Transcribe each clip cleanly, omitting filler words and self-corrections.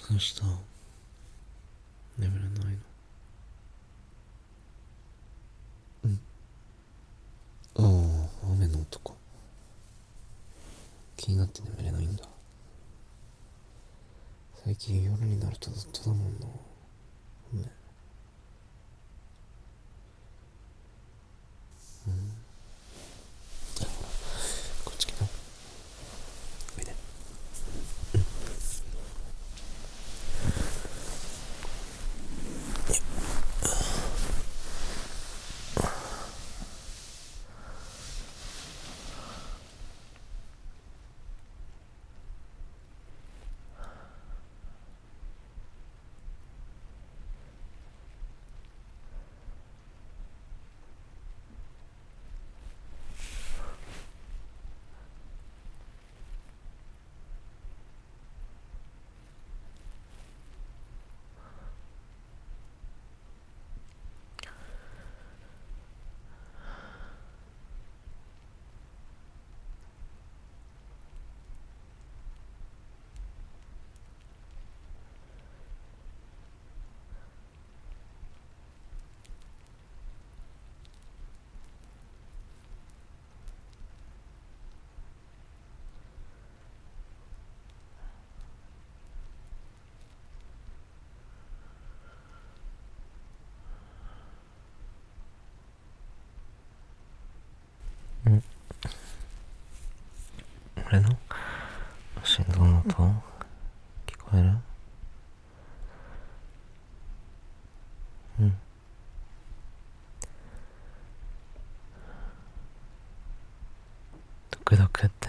どうした？眠れないの？ああ、雨の音か。気になって眠れないんだ。最近夜になるとずっとだもんな。雨。こっち来な。おいで。俺の心臓の音聞こえる？ドクドクって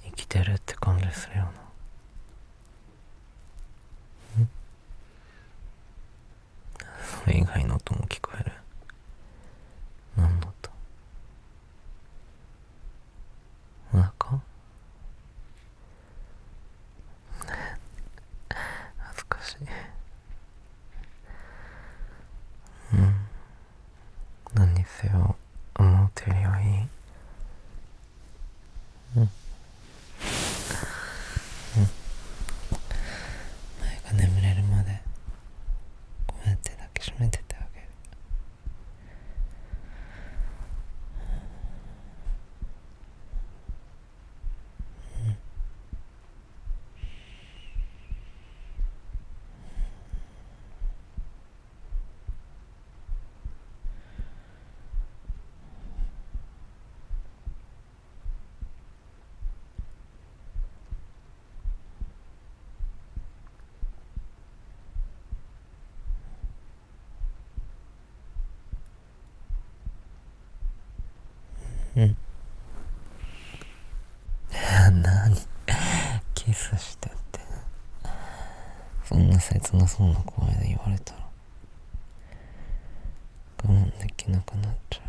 生きてるって感じするよな。それ以外の音も聞こえる？何の音？お腹？恥ずかしい。何にせよ思ってるよりいい。前が眠れるまでこうやって抱きしめててあげる。何キスしてって、そんな切なそうな声で言われたら我慢できなくなっちゃう。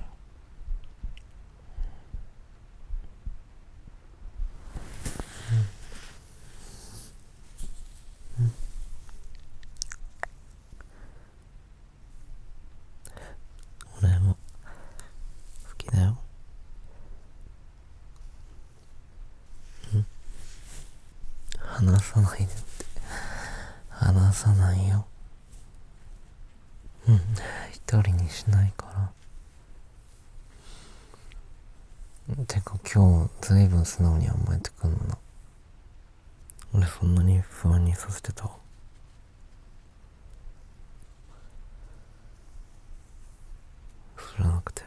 俺も好きだよ。話さないでって。話さないよ。一人にしないから。てか今日ずいぶん素直に甘えてくんのな。俺そんなに不安にさせてた？知らなくて。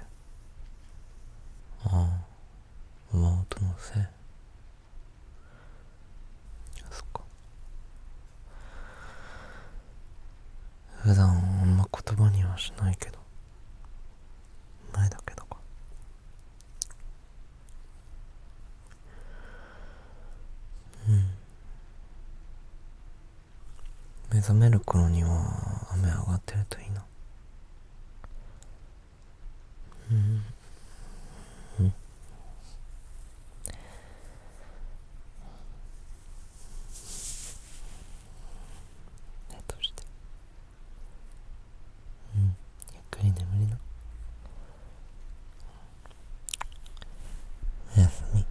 ああ、妹のせい。そっか。普段あんま言葉にはしないけど、前だけどか。目覚める頃には雨上がってるといいな。としてゆっくり眠りな。おやすみ。